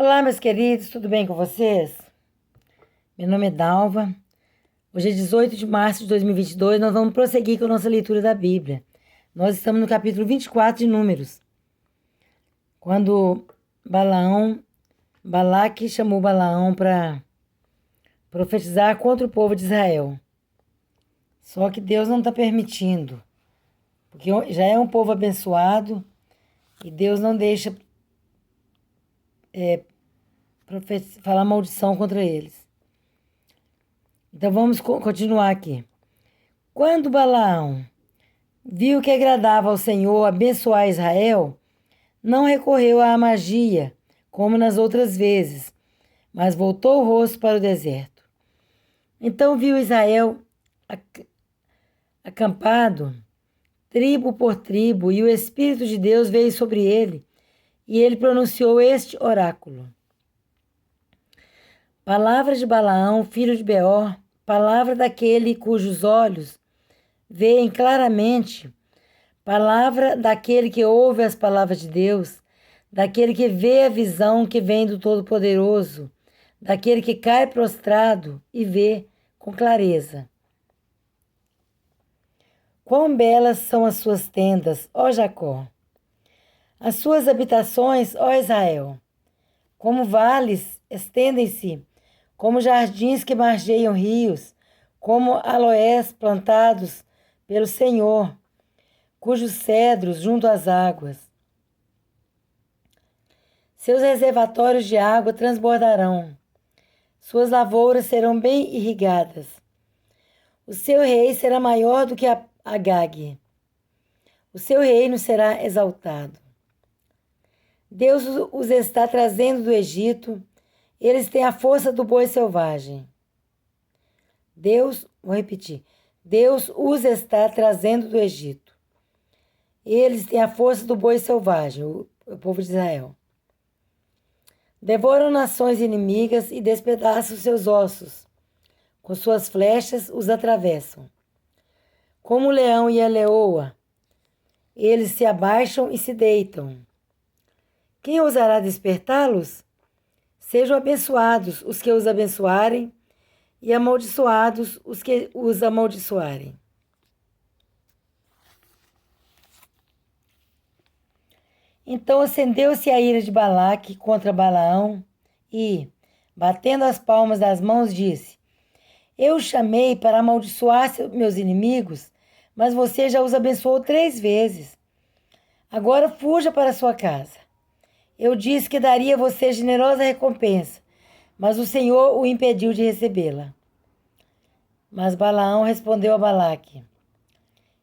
Olá, meus queridos, tudo bem com vocês? Meu nome é Dalva. Hoje é 18 de março de 2022, nós vamos prosseguir com a nossa leitura da Bíblia. Nós estamos no capítulo 24 de Números, quando Balaque chamou Balaão para profetizar contra o povo de Israel. Só que Deus não está permitindo, porque já é um povo abençoado e Deus não deixa falar maldição contra eles. Então vamos continuar aqui. Quando Balaão viu que agradava ao Senhor abençoar Israel, não recorreu à magia, como nas outras vezes, mas voltou o rosto para o deserto. Então viu Israel acampado, tribo por tribo, e o Espírito de Deus veio sobre ele, e ele pronunciou este oráculo. Palavra de Balaão, filho de Beor, palavra daquele cujos olhos veem claramente, palavra daquele que ouve as palavras de Deus, daquele que vê a visão que vem do Todo-Poderoso, daquele que cai prostrado e vê com clareza. Quão belas são as suas tendas, ó Jacó! As suas habitações, ó Israel! Como vales estendem-se, como jardins que margeiam rios, como aloés plantados pelo Senhor, cujos cedros junto às águas. Seus reservatórios de água transbordarão, suas lavouras serão bem irrigadas. O seu rei será maior do que Agag. O seu reino será exaltado. Deus os está trazendo do Egito. Eles têm a força do boi selvagem. Vou repetir. Deus os está trazendo do Egito. Eles têm a força do boi selvagem, o povo de Israel. Devoram nações inimigas e despedaçam seus ossos. Com suas flechas os atravessam. Como o leão e a leoa, eles se abaixam e se deitam. Quem ousará despertá-los? Sejam abençoados os que os abençoarem e amaldiçoados os que os amaldiçoarem. Então acendeu-se a ira de Balaque contra Balaão e, batendo as palmas das mãos, disse: Eu os chamei para amaldiçoar meus inimigos, mas você já os abençoou 3 vezes. Agora fuja para sua casa. Eu disse que daria a você generosa recompensa, mas o Senhor o impediu de recebê-la. Mas Balaão respondeu a Balaque: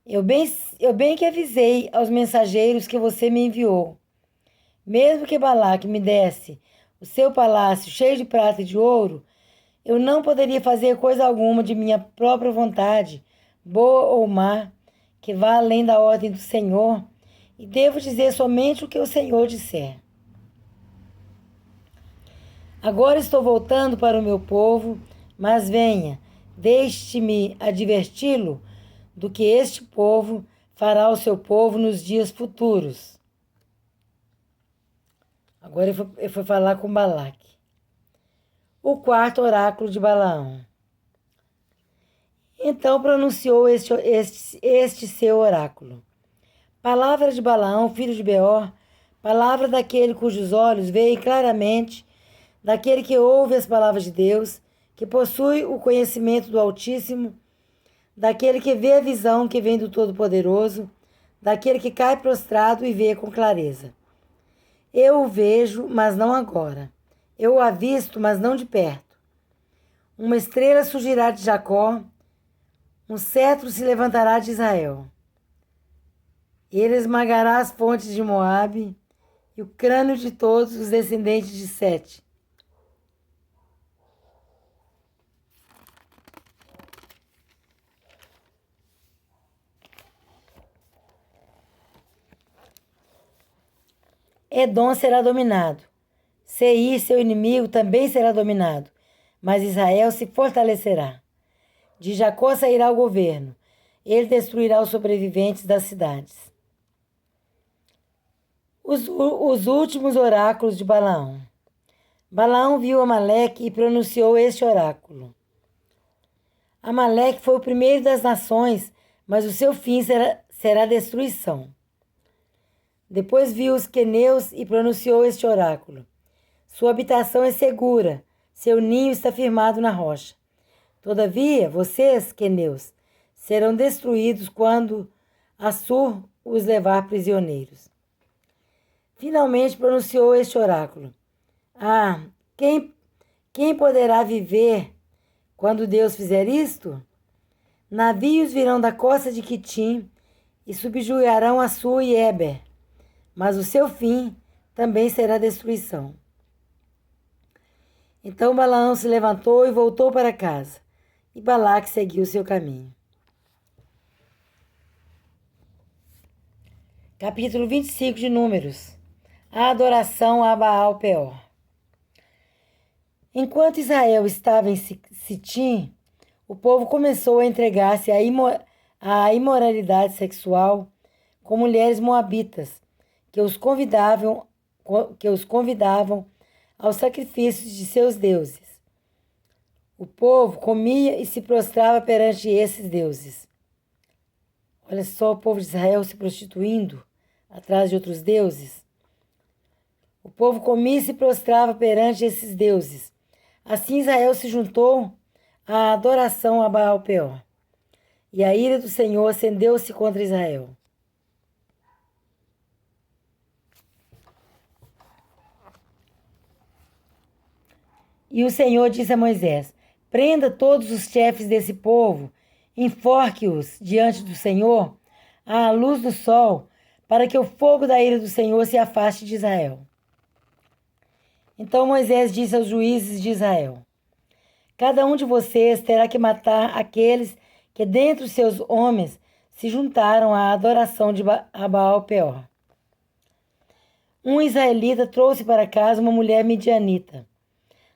Eu bem que avisei aos mensageiros que você me enviou. Mesmo que Balaque me desse o seu palácio cheio de prata e de ouro, eu não poderia fazer coisa alguma de minha própria vontade, boa ou má, que vá além da ordem do Senhor, e devo dizer somente o que o Senhor disser. Agora estou voltando para o meu povo, mas venha, deixe-me adverti-lo do que este povo fará ao seu povo nos dias futuros. Agora eu fui falar com Balaque. O 4º oráculo de Balaão. Então pronunciou este seu oráculo. Palavra de Balaão, filho de Beor, palavra daquele cujos olhos veem claramente, daquele que ouve as palavras de Deus, que possui o conhecimento do Altíssimo, daquele que vê a visão que vem do Todo-Poderoso, daquele que cai prostrado e vê com clareza. Eu o vejo, mas não agora. Eu o avisto, mas não de perto. Uma estrela surgirá de Jacó, um cetro se levantará de Israel. Ele esmagará as fontes de Moabe e o crânio de todos os descendentes de Sete. Edom será dominado. Seir, seu inimigo, também será dominado, mas Israel se fortalecerá. De Jacó sairá o governo. Ele destruirá os sobreviventes das cidades. Os últimos oráculos de Balaão. Balaão viu Amaleque e pronunciou este oráculo: Amaleque foi o primeiro das nações, mas o seu fim será destruição. Depois viu os queneus e pronunciou este oráculo: Sua habitação é segura, seu ninho está firmado na rocha. Todavia, vocês, queneus, serão destruídos quando Assur os levar prisioneiros. Finalmente pronunciou este oráculo: Ah, quem poderá viver quando Deus fizer isto? Navios virão da costa de Quitim e subjugarão Assur e Eber, mas o seu fim também será destruição. Então Balaão se levantou e voltou para casa, e Balaque seguiu seu caminho. Capítulo 25 de Números. A adoração a Baal-Peor. Enquanto Israel estava em Sitim, o povo começou a entregar-se à imoralidade sexual com mulheres moabitas, que os convidavam aos sacrifícios de seus deuses. O povo comia e se prostrava perante esses deuses. Olha só o povo de Israel se prostituindo atrás de outros deuses. O povo comia e se prostrava perante esses deuses. Assim Israel se juntou à adoração a Baal-Peor. E a ira do Senhor acendeu-se contra Israel. E o Senhor disse a Moisés: Prenda todos os chefes desse povo, enforque-os diante do Senhor, à luz do sol, para que o fogo da ira do Senhor se afaste de Israel. Então Moisés disse aos juízes de Israel: Cada um de vocês terá que matar aqueles que dentre os seus homens se juntaram à adoração a Baal-Peor. Um israelita trouxe para casa uma mulher midianita.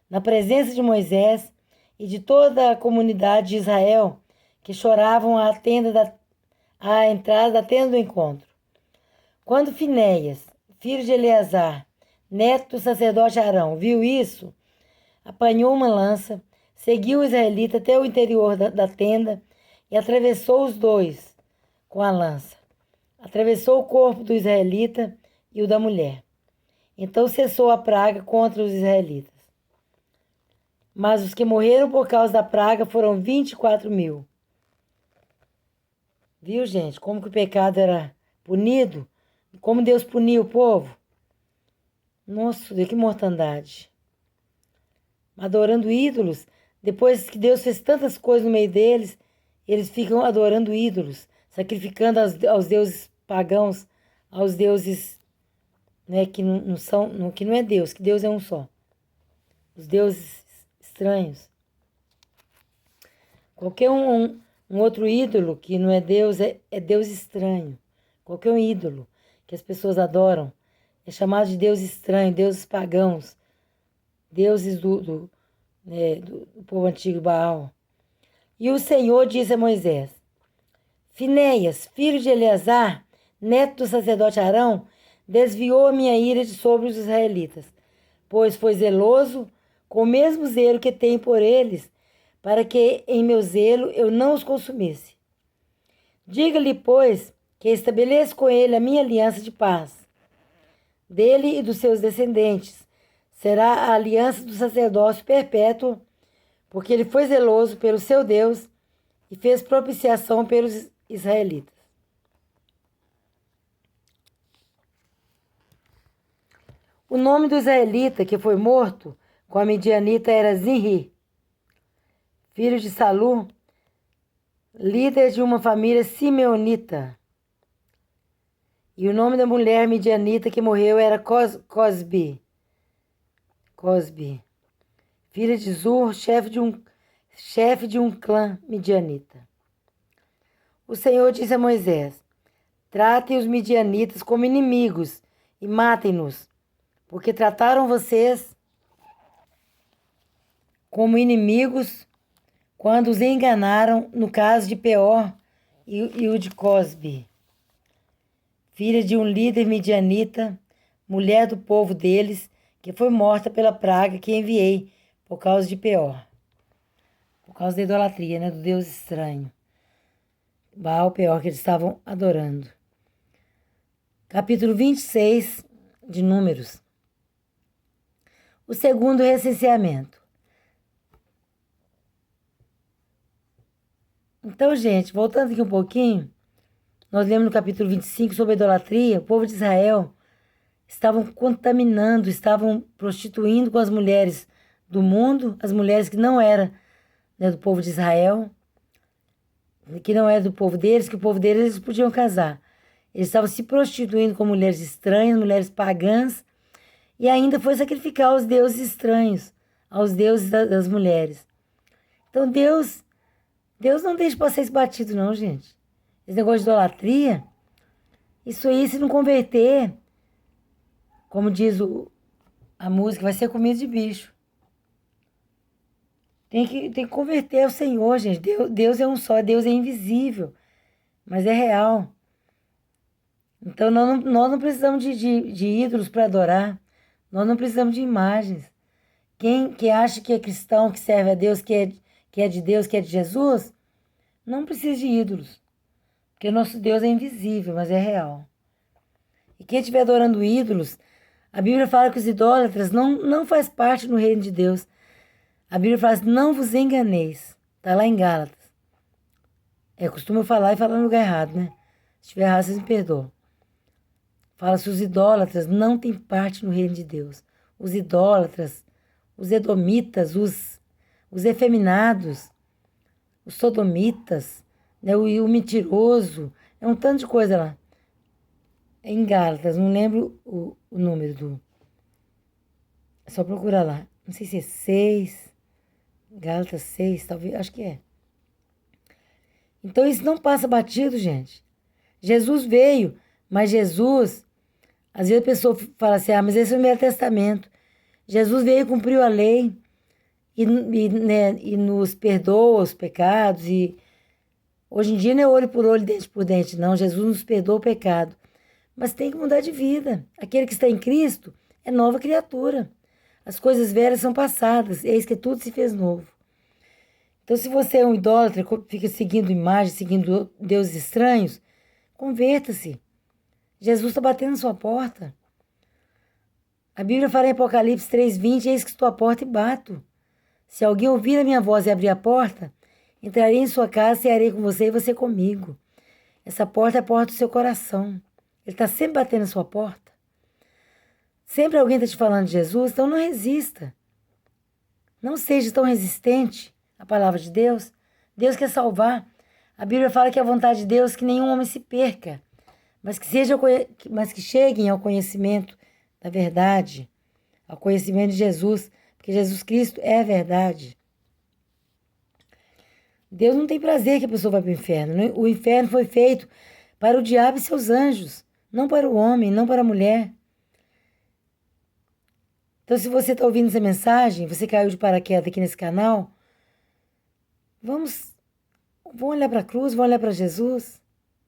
Na presença de Moisés e de toda a comunidade de Israel, que choravam à entrada da tenda do encontro. Quando Finéias, filho de Eleazar, neto do sacerdote Arão, viu isso, apanhou uma lança, seguiu o israelita até o interior da tenda e atravessou os dois com a lança. Atravessou o corpo do israelita e o da mulher. Então cessou a praga contra os israelitas. Mas os que morreram por causa da praga foram 24.000. Viu, gente? Como que o pecado era punido? Como Deus punia o povo? Nossa, que mortandade. Adorando ídolos. Depois que Deus fez tantas coisas no meio deles, eles ficam adorando ídolos, sacrificando aos deuses pagãos, aos deuses, né, que não são, que não é Deus, que Deus é um só. Os deuses estranhos. Qualquer um outro ídolo que não é Deus é Deus estranho. Qualquer um ídolo que as pessoas adoram é chamado de Deus estranho, deuses pagãos, deuses do povo antigo Baal. E o Senhor disse a Moisés: Finéias, filho de Eleazar, neto do sacerdote Arão, desviou a minha ira de sobre os israelitas, pois foi zeloso com o mesmo zelo que tenho por eles, para que em meu zelo eu não os consumisse. Diga-lhe, pois, que estabeleço com ele a minha aliança de paz. Dele e dos seus descendentes será a aliança do sacerdócio perpétuo, porque ele foi zeloso pelo seu Deus e fez propiciação pelos israelitas. O nome do israelita que foi morto com a midianita era Zinri, filho de Salu, líder de uma família simeonita. E o nome da mulher midianita que morreu era Cosbi, filha de Zur, chefe de um clã midianita. O Senhor disse a Moisés: Tratem os midianitas como inimigos e matem-nos, porque trataram vocês como inimigos quando os enganaram no caso de Peor e o de Cosbi, filha de um líder midianita, mulher do povo deles, que foi morta pela praga que enviei por causa de Peor, por causa da idolatria, né, do Deus estranho. Baal Peor, que eles estavam adorando. Capítulo 26 de Números. O segundo recenseamento. Então, gente, voltando aqui um pouquinho, nós lemos no capítulo 25 sobre a idolatria. O povo de Israel estavam contaminando, estavam prostituindo com as mulheres do mundo, as mulheres que não eram, né, do povo de Israel, que não era do povo deles, que o povo deles eles podiam casar. Eles estavam se prostituindo com mulheres estranhas, mulheres pagãs, e ainda foi sacrificar aos deuses estranhos, aos deuses das mulheres. Então Deus não deixa passar esse batido não, gente. Esse negócio de idolatria, isso aí, se não converter, como diz a música, vai ser comida de bicho. Tem que converter ao Senhor, gente. Deus é um só, Deus é invisível, mas é real. Então nós não precisamos de ídolos para adorar. Nós não precisamos de imagens. Quem acha que é cristão, que serve a Deus, que é de Deus, que é de Jesus, não precisa de ídolos. Porque o nosso Deus é invisível, mas é real. E quem estiver adorando ídolos, a Bíblia fala que os idólatras não faz parte do reino de Deus. A Bíblia fala assim, não vos enganeis. Está lá em Gálatas. Costumo falar e falar no lugar errado, né? Se estiver errado, vocês me perdoam. Fala se os idólatras não têm parte no reino de Deus. Os idólatras, os edomitas, os efeminados, os sodomitas, né, o mentiroso, é um tanto de coisa lá. É em Gálatas, não lembro o número do... É só procurar lá. Não sei se é 6, Gálatas 6, talvez, acho que é. Então isso não passa batido, gente. Jesus veio, mas Jesus... Às vezes a pessoa fala assim, mas esse é o Velho Testamento. Jesus veio e cumpriu a lei e nos perdoa os pecados. E hoje em dia não é olho por olho, dente por dente, não. Jesus nos perdoa o pecado. Mas tem que mudar de vida. Aquele que está em Cristo é nova criatura. As coisas velhas são passadas, eis que tudo se fez novo. Então, se você é um idólatra, fica seguindo imagens, seguindo deuses estranhos, converta-se. Jesus está batendo na sua porta. A Bíblia fala em Apocalipse 3:20, eis que estou à porta e bato. Se alguém ouvir a minha voz e abrir a porta, entrarei em sua casa, cearei com você e você comigo. Essa porta é a porta do seu coração. Ele está sempre batendo na sua porta. Sempre alguém está te falando de Jesus, então não resista. Não seja tão resistente à palavra de Deus. Deus quer salvar. A Bíblia fala que a vontade de Deus é que nenhum homem se perca, mas que cheguem ao conhecimento da verdade, ao conhecimento de Jesus, porque Jesus Cristo é a verdade. Deus não tem prazer que a pessoa vá para o inferno. O inferno foi feito para o diabo e seus anjos, não para o homem, não para a mulher. Então, se você está ouvindo essa mensagem, você caiu de paraquedas aqui nesse canal, vamos olhar para a cruz, vamos olhar para Jesus,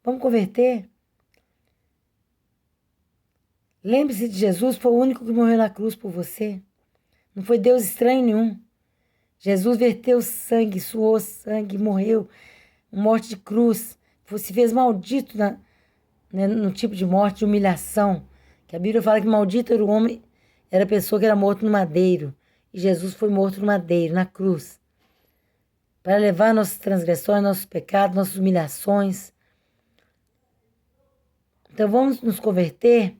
vamos converter. Lembre-se de Jesus, foi o único que morreu na cruz por você. Não foi Deus estranho nenhum. Jesus verteu sangue, suou sangue, morreu. Morte de cruz. Se fez maldito no tipo de morte, de humilhação. Que a Bíblia fala que maldito era o homem, era a pessoa que era morto no madeiro. E Jesus foi morto no madeiro, na cruz. Para levar nossas transgressões, nossos pecados, nossas humilhações. Então vamos nos converter.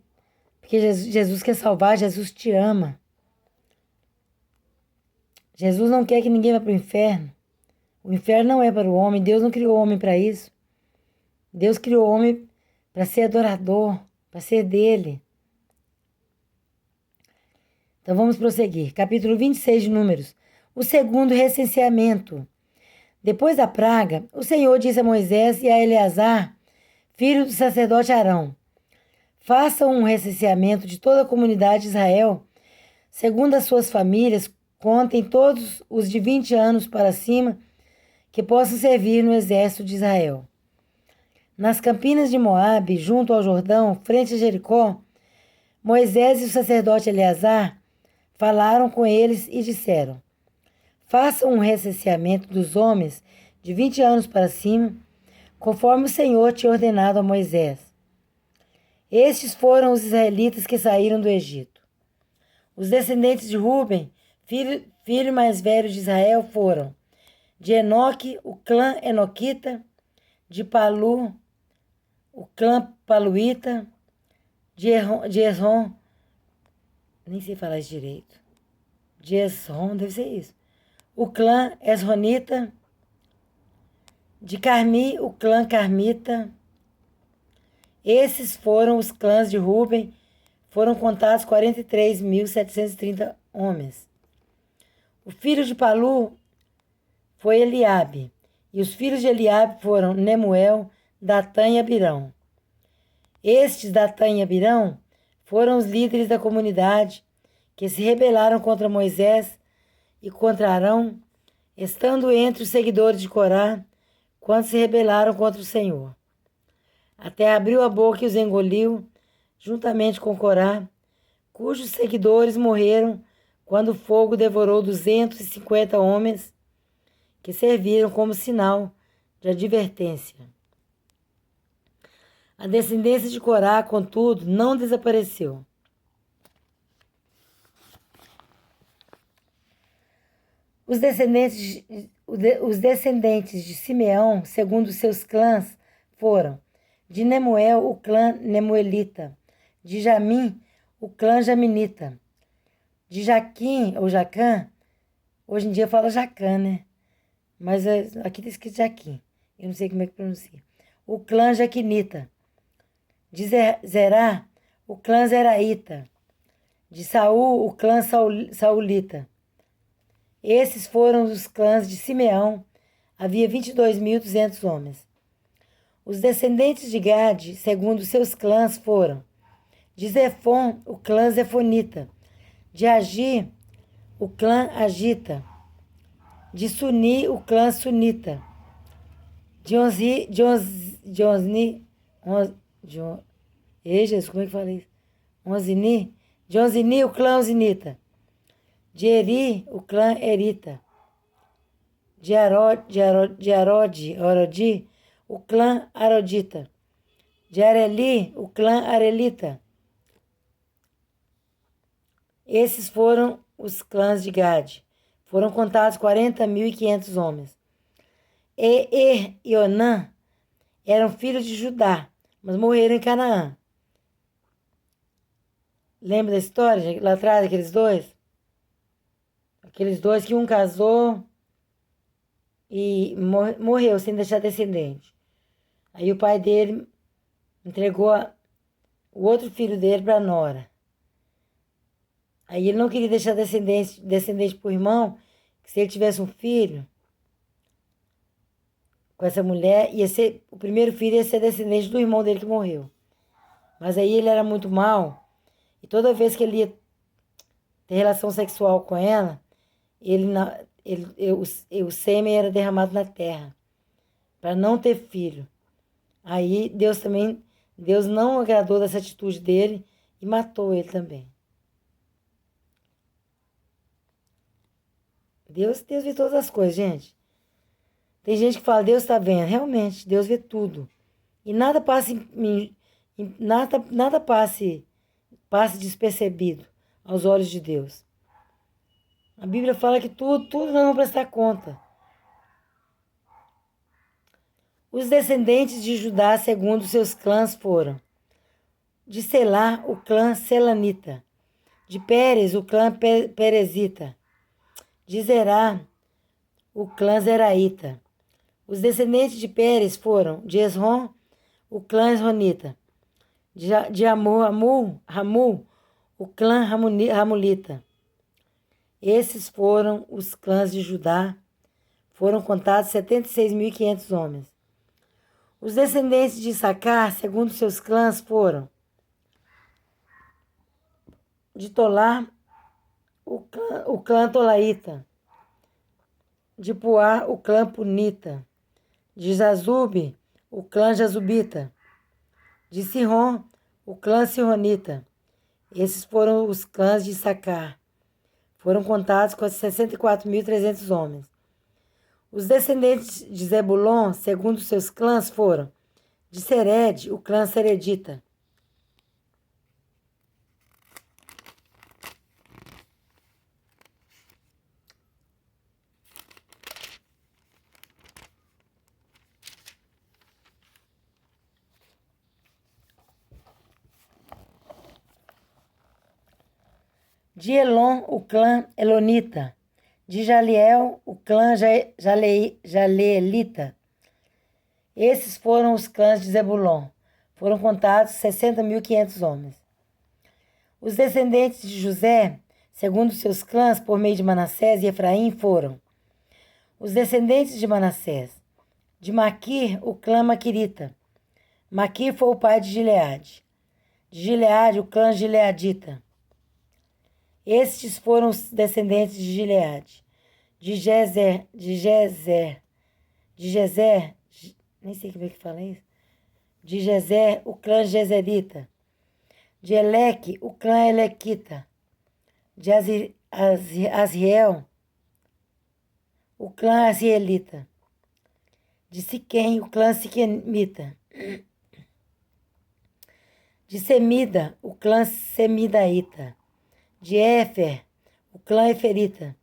Porque Jesus quer salvar, Jesus te ama. Jesus não quer que ninguém vá para o inferno. O inferno não é para o homem, Deus não criou o homem para isso. Deus criou o homem para ser adorador, para ser dele. Então vamos prosseguir. Capítulo 26 de Números. O segundo recenseamento. Depois da praga, o Senhor disse a Moisés e a Eleazar, filho do sacerdote Arão: façam um recenseamento de toda a comunidade de Israel, segundo as suas famílias, contem todos os de 20 anos para cima que possam servir no exército de Israel. Nas campinas de Moabe, junto ao Jordão, frente a Jericó, Moisés e o sacerdote Eleazar falaram com eles e disseram: façam um recenseamento dos homens de 20 anos para cima, conforme o Senhor tinha ordenado a Moisés. Estes foram os israelitas que saíram do Egito. Os descendentes de Ruben, filho mais velho de Israel, foram de Enoque, o clã Enoquita, de Palu, o clã Paluíta, de Esrom, nem sei falar isso direito, de Esrom, deve ser isso, o clã Esronita, de Carmi, o clã Carmita. Esses foram os clãs de Ruben, foram contados 43.730 homens. O filho de Palu foi Eliabe, e os filhos de Eliabe foram Nemuel, Datã e Abirão. Estes, Datã e Abirão, foram os líderes da comunidade que se rebelaram contra Moisés e contra Arão, estando entre os seguidores de Corá, quando se rebelaram contra o Senhor. A terra abriu a boca e os engoliu, juntamente com Corá, cujos seguidores morreram quando o fogo devorou 250 homens que serviram como sinal de advertência. A descendência de Corá, contudo, não desapareceu. Os descendentes de Simeão, segundo seus clãs, foram de Nemuel, o clã Nemuelita, de Jamim, o clã Jaminita, de Jaquim, ou Jacã, hoje em dia fala Jacã, né? Mas aqui está escrito Jaquim, eu não sei como é que pronuncia. O clã Jaquinita, de Zerá, o clã Zeraíta, de Saul, o clã Saulita. Esses foram os clãs de Simeão, havia 22.200 homens. Os descendentes de Gade, segundo seus clãs, foram de Zefon, o clã Zefonita, de Agi, o clã Agita, de Suni, o clã Sunita, de Onzi, como é que fala isso? De Onzini, o clã Onzinita, de Eri, o clã Erita, de Arodi, o clã Arodita, de Areli, o clã Arelita. Esses foram os clãs de Gade. Foram contados 40.500 homens. E Onã eram filhos de Judá, mas morreram em Canaã. Lembra da história lá atrás, aqueles dois? Aqueles dois que um casou e morreu sem deixar descendente. Aí o pai dele entregou o outro filho dele para a nora. Aí ele não queria deixar descendente para o irmão, que se ele tivesse um filho com essa mulher, o primeiro filho ia ser descendente do irmão dele que morreu. Mas aí ele era muito mau, e toda vez que ele ia ter relação sexual com ela, o sêmen era derramado na terra, para não ter filho. Aí Deus não agradou dessa atitude dele e matou ele também. Deus vê todas as coisas, gente. Tem gente que fala, Deus está vendo. Realmente, Deus vê tudo. E nada passe despercebido aos olhos de Deus. A Bíblia fala que tudo nós vamos prestar conta. Os descendentes de Judá, segundo seus clãs, foram de Selá, o clã Selanita, de Pérez, o clã Perezita, de Zerá, o clã Zeraíta. Os descendentes de Pérez foram de Esrom, o clã Esronita, de Ramul, o clã Ramulita. Esses foram os clãs de Judá, foram contados 76.500 homens. Os descendentes de Issacar, segundo seus clãs, foram de Tolá, o clã Tolaíta, de Puá, o clã Punita, de Jazube, o clã Jazubita, de Sihon, o clã Sihonita. Esses foram os clãs de Issacar. foram contados com 64.300 homens. Os descendentes de Zebulon, segundo seus clãs, foram de Sered, o clã seredita. De Elon, o clã Elonita. De Jaliel, o clã Jaleelita. Esses foram os clãs de Zebulon. Foram contados 60.500 homens. Os descendentes de José, segundo seus clãs, por meio de Manassés e Efraim, foram os descendentes de Manassés. De Maquir, o clã Maquirita. Maquir foi o pai de Gileade. De Gileade, o clã Gileadita. Estes foram os descendentes de Gileade. De Gezer, nem sei como é que fala isso. De Gezer, o clã Gezerita. De Eleque, o clã Elequita. De Asriel, o clã Asrielita. De Siquém, o clã Siquemita. De Semida, o clã Semidaíta. De Éfer, o clã Eferita.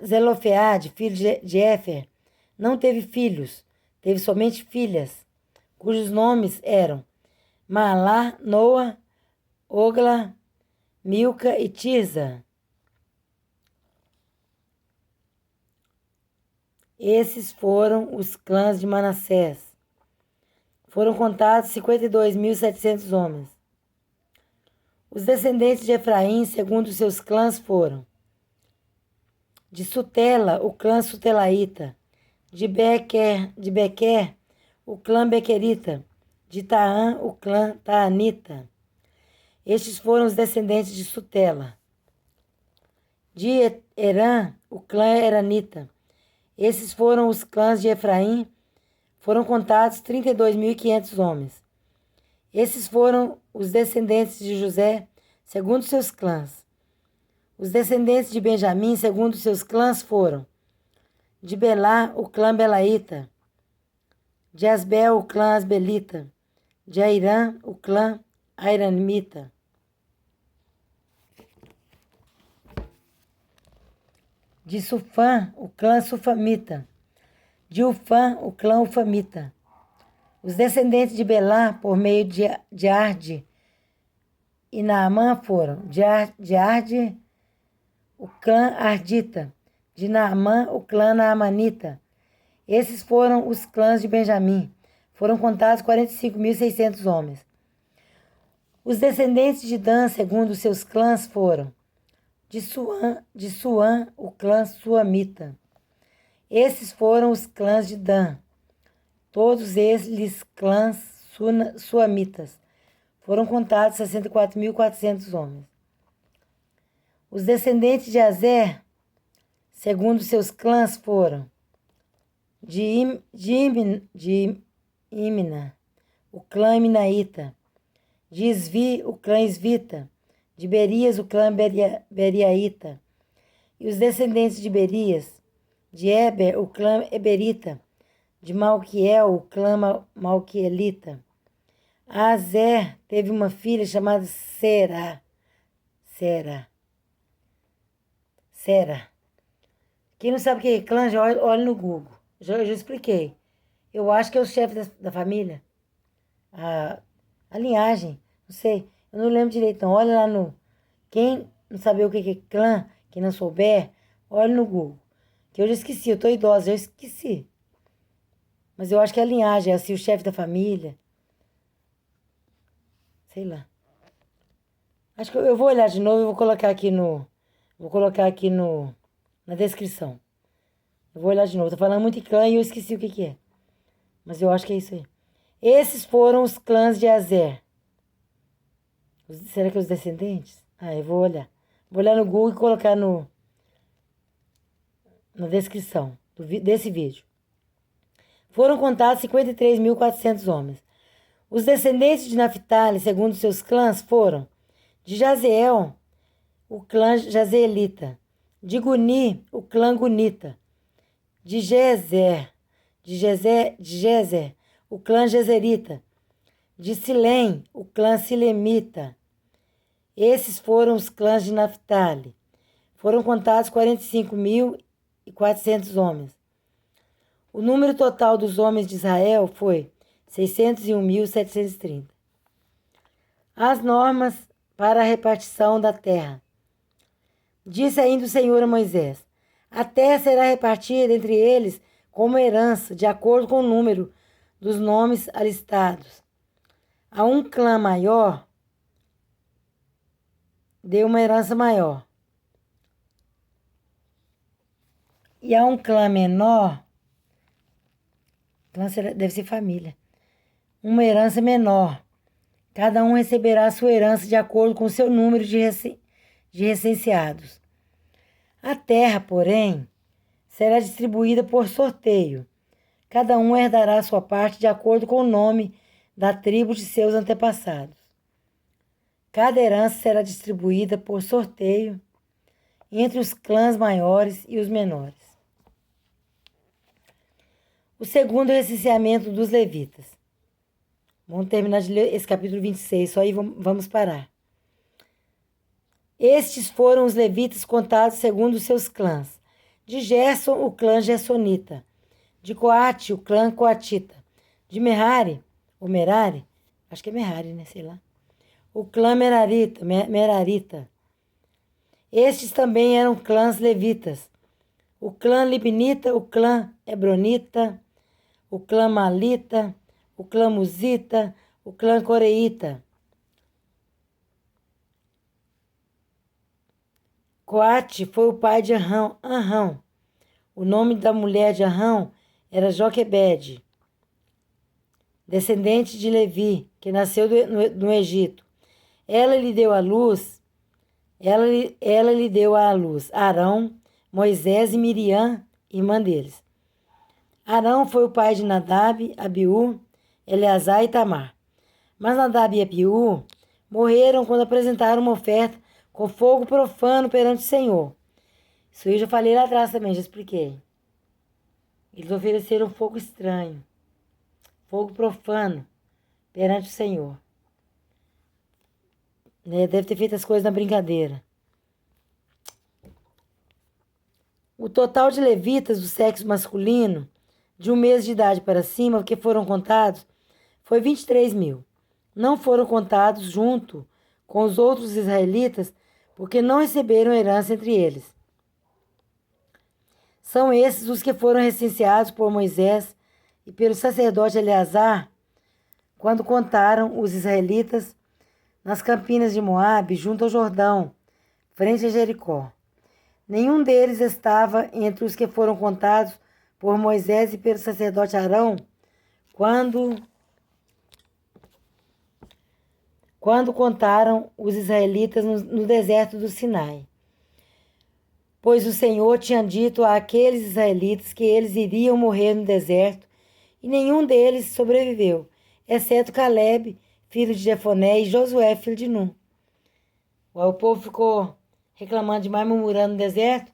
Zelofeade, filho de Éfer, não teve filhos, teve somente filhas, cujos nomes eram Malá, Noa, Ogla, Milca e Tirza. Esses foram os clãs de Manassés. Foram contados 52.700 homens. Os descendentes de Efraim, segundo seus clãs, foram de Sutela, o clã Sutelaíta. De Bequer, o clã Bequerita. De Taã, o clã Taanita. Estes foram os descendentes de Sutela. De Herã, o clã Eranita. Esses foram os clãs de Efraim. Foram contados 32.500 homens. Esses foram os descendentes de José, segundo seus clãs. Os descendentes de Benjamim, segundo seus clãs, foram de Belá, o clã Belaíta. De Asbel, o clã Asbelita. De Airã, o clã Airanimita. De Sufã, o clã Sufamita. De Ufã, o clã Ufamita. Os descendentes de Belá, por meio de Arde e Naamã, foram de Arde, o clã Ardita. De Naamã, o clã Naamanita. Esses foram os clãs de Benjamim. Foram contados 45.600 homens. Os descendentes de Dan, segundo seus clãs, foram de Suã, o clã Suamita. Esses foram os clãs de Dan. Todos eles clãs suamitas. Foram contados 64.400 homens. Os descendentes de Azer, segundo seus clãs, foram de Imna, o clã Iminaíta. De Isvi, o clã Isvita. De Berias, o clã Beriaíta. E os descendentes de Berias, de Eber, o clã Eberita. De Malquiel, o clã Malquielita. Azer teve uma filha chamada Sera. Quem não sabe o que é clã, já olha no Google. Já expliquei. Eu acho que é o chefe da família. A linhagem. Não sei. Eu não lembro direito, não. Olha lá no... Quem não saber o que é clã, quem não souber, olha no Google. Que eu já esqueci. Eu tô idosa, já esqueci. Mas eu acho que é a linhagem. É assim, o chefe da família. Sei lá. Acho que eu vou olhar de novo e vou colocar aqui na descrição. Eu vou olhar de novo. Tô falando muito em clã e eu esqueci o que é. Mas eu acho que é isso aí. Esses foram os clãs de Azer. Será que é os descendentes? Eu vou olhar. Vou olhar no Google e colocar na descrição desse vídeo. Foram contados 53.400 homens. Os descendentes de Naphtali, segundo seus clãs, foram de Jazeel, o clã Jazeelita. De Guni, o clã Gunita. De Gezer, o clã Gezerita. De Silém, o clã Silemita. Esses foram os clãs de Naphtali. Foram contados 45.400 homens. O número total dos homens de Israel foi 601.730. As normas para a repartição da terra. Disse ainda o Senhor a Moisés: a terra será repartida entre eles como herança, de acordo com o número dos nomes alistados. A um clã maior, deu uma herança maior. E a um clã menor, clã deve ser família, uma herança menor. Cada um receberá a sua herança de acordo com o seu número de recenseados. A terra, porém, será distribuída por sorteio. Cada um herdará a sua parte de acordo com o nome da tribo de seus antepassados. Cada herança será distribuída por sorteio entre os clãs maiores e os menores. O segundo recenseamento dos levitas. Vamos terminar de ler esse capítulo 26, só aí vamos parar. Estes foram os levitas contados segundo os seus clãs. De Gerson, o clã Gersonita. De Coate, o clã Coatita. De Merari, ou Merari, acho que é Merari, né? Sei lá. O clã Merarita. Estes também eram clãs levitas. O clã Libnita, o clã Hebronita, o clã Malita, o clã Musita, o clã Coreita. Coate foi o pai de Anrão. O nome da mulher de Anrão era Joquebede, descendente de Levi, que nasceu no Egito. Ela lhe deu à luz Arão, Moisés e Miriam, irmã deles. Arão foi o pai de Nadab, Abiú, Eleazar e Tamar. Mas Nadab e Abiú morreram quando apresentaram uma oferta com fogo profano perante o Senhor. Isso eu já falei lá atrás também, já expliquei. Eles ofereceram fogo estranho, fogo profano perante o Senhor. Deve ter feito as coisas na brincadeira. O total de levitas do sexo masculino, de 1 mês de idade para cima, que foram contados, foi 23.000. Não foram contados junto com os outros israelitas, porque não receberam herança entre eles. São esses os que foram recenseados por Moisés e pelo sacerdote Eleazar, quando contaram os israelitas nas campinas de Moabe, junto ao Jordão, frente a Jericó. Nenhum deles estava entre os que foram contados por Moisés e pelo sacerdote Arão, quando contaram os israelitas no deserto do Sinai. Pois o Senhor tinha dito àqueles israelitas que eles iriam morrer no deserto, e nenhum deles sobreviveu, exceto Caleb, filho de Jefoné, e Josué, filho de Nun. O povo ficou reclamando demais, murmurando no deserto.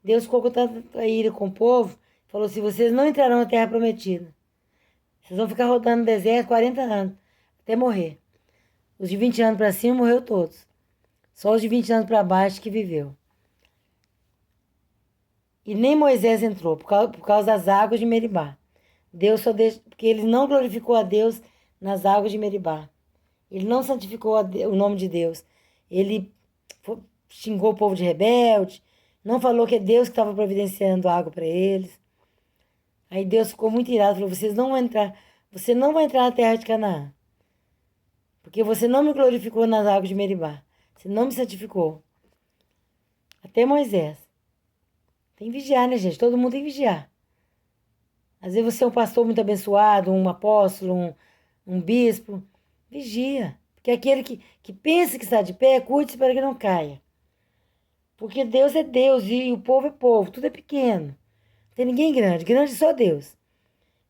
Deus ficou com tanta ira com o povo, falou assim: vocês não entrarão na terra prometida. Vocês vão ficar rodando no deserto 40 anos, até morrer. Os de 20 anos para cima morreu todos. Só os de 20 anos para baixo que viveu. E nem Moisés entrou, por causa das águas de Meribá. Deus só deixa, porque ele não glorificou a Deus nas águas de Meribá. Ele não santificou o nome de Deus. Ele xingou o povo de rebelde, não falou que é Deus que estava providenciando água para eles. Aí Deus ficou muito irado, falou: você não vai entrar na terra de Canaã, porque você não me glorificou nas águas de Meribá, você não me santificou. Até Moisés. Tem que vigiar, né, gente? Todo mundo tem que vigiar. Às vezes você é um pastor muito abençoado, um apóstolo, um bispo. Vigia. Porque aquele que pensa que está de pé, cuide-se para que não caia. Porque Deus é Deus e o povo é povo. Tudo é pequeno. Não tem ninguém grande. Grande é só Deus.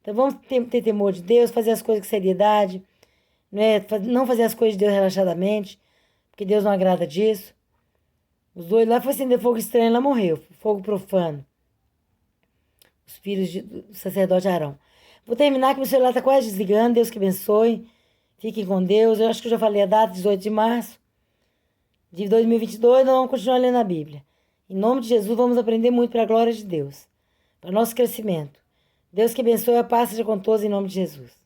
Então vamos ter temor de Deus, fazer as coisas com seriedade. Não fazer as coisas de Deus relaxadamente. Porque Deus não agrada disso. Os dois lá foi acender fogo estranho, ela morreu. Fogo profano. Os filhos do sacerdote Arão. Vou terminar que meu celular está quase desligando. Deus que abençoe. Fiquem com Deus. Eu acho que eu já falei a data, 18 de março de 2022. Nós vamos continuar lendo a Bíblia. Em nome de Jesus, vamos aprender muito para a glória de Deus. Para o nosso crescimento. Deus que abençoe, a paz seja com todos em nome de Jesus.